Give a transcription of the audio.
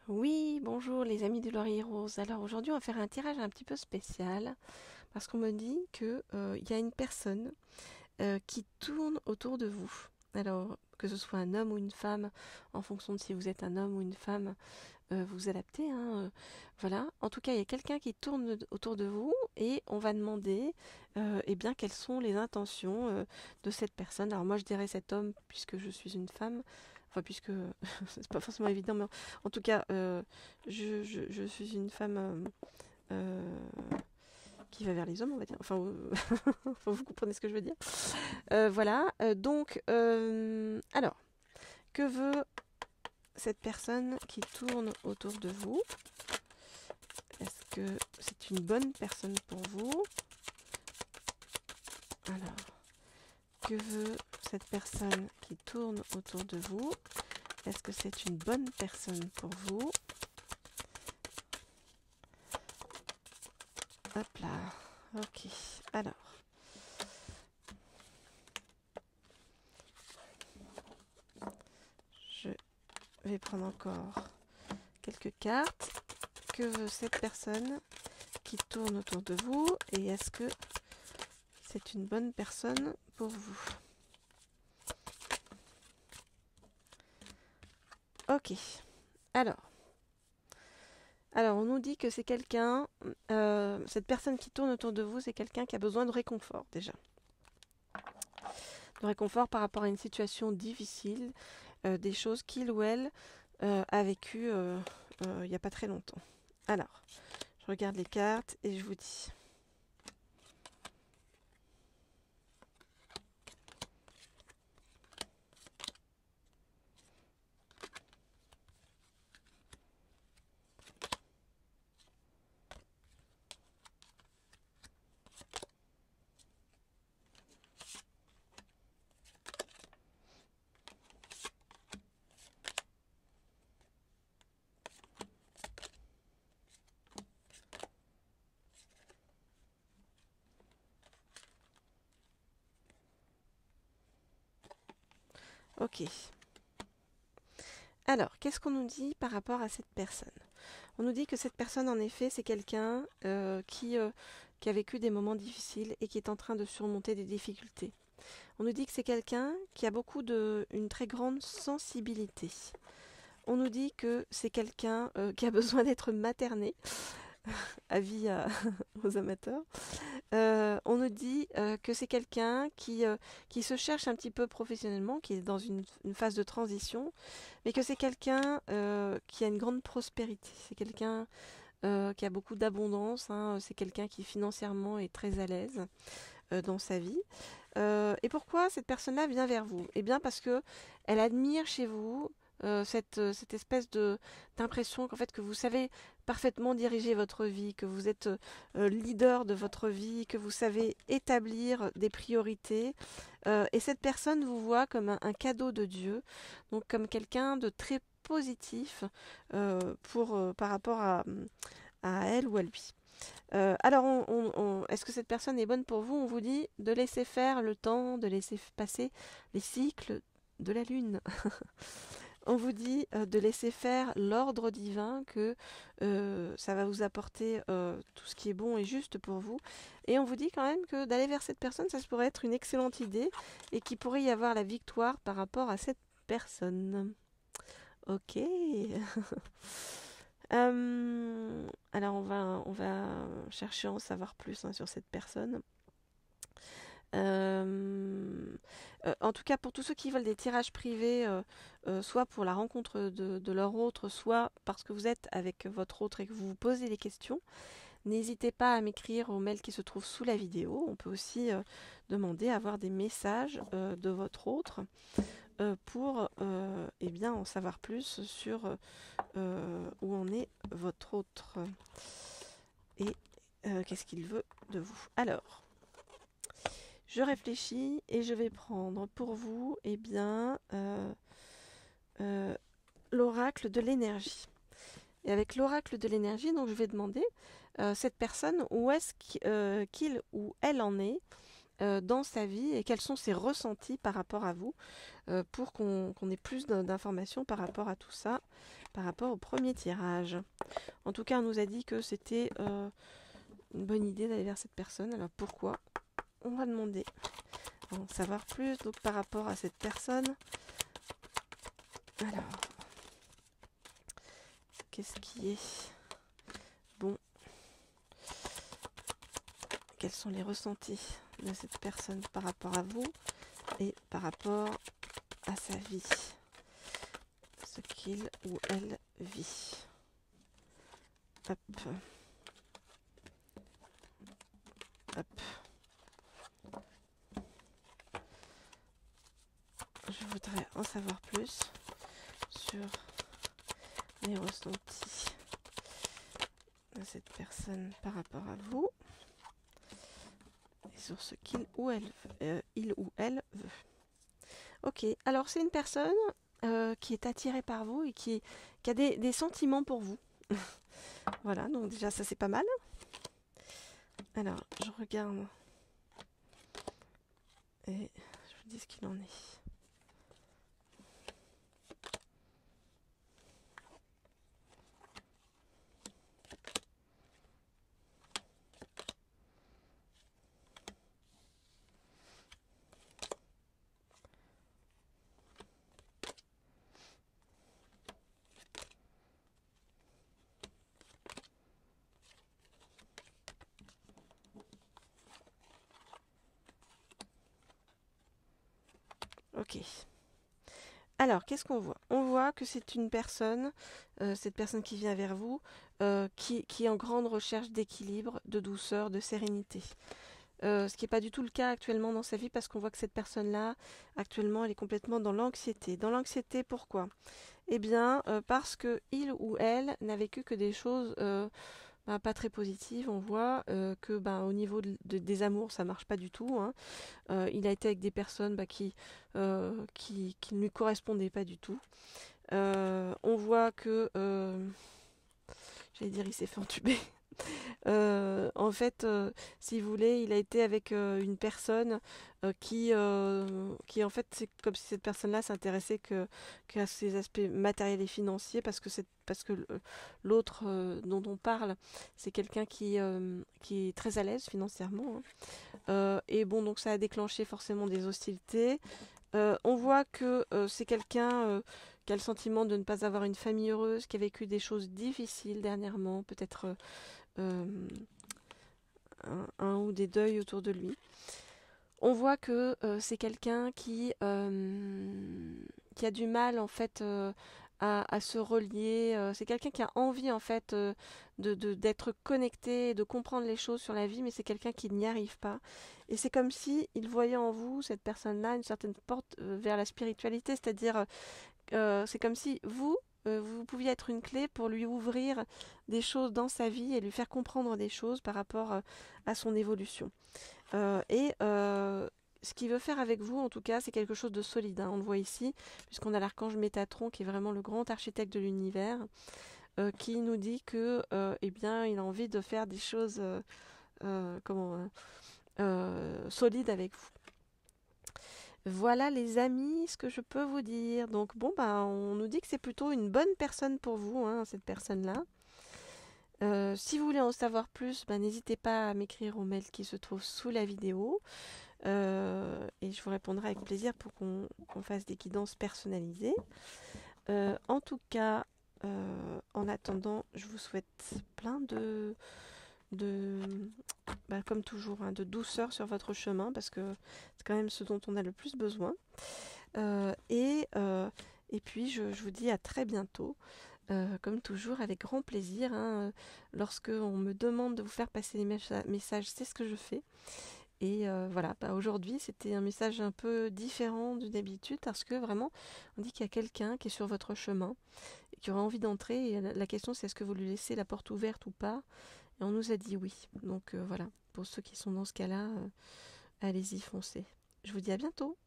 Oui, bonjour les amis de Laurier Rose. Alors aujourd'hui on va faire un tirage un petit peu spécial parce qu'on me dit que il y a une personne qui tourne autour de vous. Alors que ce soit un homme ou une femme, en fonction de si vous êtes un homme ou une femme, vous adaptez, hein, voilà. En tout cas, il y a quelqu'un qui tourne autour de vous et on va demander eh bien, quelles sont les intentions de cette personne. Alors moi, je dirais cet homme puisque je suis une femme. Enfin, puisque c'est pas forcément évident, mais en tout cas, je suis une femme qui va vers les hommes, on va dire. Enfin, enfin, vous comprenez ce que je veux dire. Voilà. Donc, alors, que veut cette personne qui tourne autour de vous? Est-ce que c'est une bonne personne pour vous? Alors, que veut cette personne qui tourne autour de vous? Est-ce que c'est une bonne personne pour vous? Hop là. Ok. Alors, je vais prendre encore quelques cartes. Que veut cette personne qui tourne autour de vous? Et est-ce que c'est une bonne personne pour vous? Ok. Alors, on nous dit que c'est quelqu'un, cette personne qui tourne autour de vous, c'est quelqu'un qui a besoin de réconfort déjà. De réconfort par rapport à une situation difficile, des choses qu'il ou elle a vécues il n'y a pas très longtemps. Alors, je regarde les cartes et je vous dis. Ok. Alors, qu'est-ce qu'on nous dit par rapport à cette personne? On nous dit que cette personne, en effet, c'est quelqu'un qui a vécu des moments difficiles et qui est en train de surmonter des difficultés. On nous dit que c'est quelqu'un qui a une très grande sensibilité. On nous dit que c'est quelqu'un qui a besoin d'être materné, avis aux amateurs. On nous dit que c'est quelqu'un qui se cherche un petit peu professionnellement, qui est dans une phase de transition, mais que c'est quelqu'un qui a une grande prospérité. C'est quelqu'un qui a beaucoup d'abondance, hein. C'est quelqu'un qui financièrement est très à l'aise dans sa vie. Et pourquoi cette personne-là vient vers vous? Eh bien parce que elle admire chez vous cette espèce d'impression qu'en fait que vous savez parfaitement diriger votre vie, que vous êtes leader de votre vie, que vous savez établir des priorités. Et cette personne vous voit comme un cadeau de Dieu, donc comme quelqu'un de très positif par rapport à elle ou à lui. Alors, est-ce que cette personne est bonne pour vous? On vous dit de laisser faire le temps, de laisser passer les cycles de la Lune. On vous dit de laisser faire l'ordre divin, que ça va vous apporter tout ce qui est bon et juste pour vous. Et on vous dit quand même que d'aller vers cette personne, ça pourrait être une excellente idée et qu'il pourrait y avoir la victoire par rapport à cette personne. Ok. Alors on va chercher à en savoir plus, hein, sur cette personne. En tout cas, pour tous ceux qui veulent des tirages privés, soit pour la rencontre de leur autre, soit parce que vous êtes avec votre autre et que vous vous posez des questions, n'hésitez pas à m'écrire au mail qui se trouve sous la vidéo. On peut aussi demander à avoir des messages de votre autre pour eh bien, en savoir plus sur où en est votre autre et qu'est-ce qu'il veut de vous. Alors, je réfléchis et je vais prendre pour vous l'oracle de l'énergie. Et avec l'oracle de l'énergie, donc je vais demander cette personne où est-ce qu'il ou elle en est dans sa vie et quels sont ses ressentis par rapport à vous pour qu'on ait plus d'informations par rapport à tout ça. par rapport au premier tirage. En tout cas, on nous a dit que c'était une bonne idée d'aller vers cette personne. Alors pourquoi? On va demander à en savoir plus donc par rapport à cette personne. Alors, qu'est-ce qui est bon? Quels sont les ressentis de cette personne par rapport à vous et par rapport à sa vie? Ce qu'il ou elle vit. Hop. Hop. Je voudrais en savoir plus sur les ressentis de cette personne par rapport à vous et sur ce qu'il ou elle veut. Ok, alors c'est une personne qui est attirée par vous et qui a des sentiments pour vous. Voilà, donc déjà ça c'est pas mal. Alors, je regarde et je vous dis ce qu'il en est. Ok. Alors, qu'est-ce qu'on voit? On voit que c'est une personne, cette personne qui vient vers vous, qui est en grande recherche d'équilibre, de douceur, de sérénité. Ce qui n'est pas du tout le cas actuellement dans sa vie parce qu'on voit que cette personne-là, actuellement, elle est complètement dans l'anxiété. Dans l'anxiété, pourquoi? Eh bien, parce que il ou elle n'a vécu que des choses pas très positives. On voit que au niveau des amours, ça marche pas du tout, hein. Il a été avec des personnes qui ne lui correspondaient pas du tout. On voit que, j'allais dire, il s'est fait entuber. En fait, si vous voulez, il a été avec une personne qui en fait, c'est comme si cette personne-là s'intéressait qu'à ses aspects matériels et financiers, parce que l'autre dont on parle, c'est quelqu'un qui est très à l'aise financièrement, hein. Et bon, donc ça a déclenché forcément des hostilités. On voit que c'est quelqu'un qui a le sentiment de ne pas avoir une famille heureuse, qui a vécu des choses difficiles dernièrement, peut-être un ou des deuils autour de lui. On voit que c'est quelqu'un qui a du mal en fait à se relier. C'est quelqu'un qui a envie en fait d'être connecté, de comprendre les choses sur la vie, mais c'est quelqu'un qui n'y arrive pas. Et c'est comme si il voyait en vous, cette personne-là, une certaine porte vers la spiritualité, c'est-à-dire c'est comme si vous pouviez être une clé pour lui ouvrir des choses dans sa vie et lui faire comprendre des choses par rapport à son évolution. Ce qu'il veut faire avec vous, en tout cas, c'est quelque chose de solide, hein. On le voit ici, puisqu'on a l'archange Métatron, qui est vraiment le grand architecte de l'univers, qui nous dit que, eh bien, il a envie de faire des choses solides avec vous. Voilà les amis, ce que je peux vous dire. Donc bon, on nous dit que c'est plutôt une bonne personne pour vous, hein, cette personne-là. Si vous voulez en savoir plus, n'hésitez pas à m'écrire au mail qui se trouve sous la vidéo. Et je vous répondrai avec plaisir pour qu'on fasse des guidances personnalisées. En tout cas, en attendant, je vous souhaite plein comme toujours, hein, de douceur sur votre chemin, parce que c'est quand même ce dont on a le plus besoin. Et puis, je vous dis à très bientôt. Comme toujours, avec grand plaisir, hein. Lorsque on me demande de vous faire passer les messages, c'est ce que je fais. Et voilà, aujourd'hui, c'était un message un peu différent de d'habitude, parce que vraiment, on dit qu'il y a quelqu'un qui est sur votre chemin, et qui aura envie d'entrer. Et la question, c'est est-ce que vous lui laissez la porte ouverte ou pas? Et on nous a dit oui. Donc voilà, pour ceux qui sont dans ce cas-là, allez-y, foncez. Je vous dis à bientôt.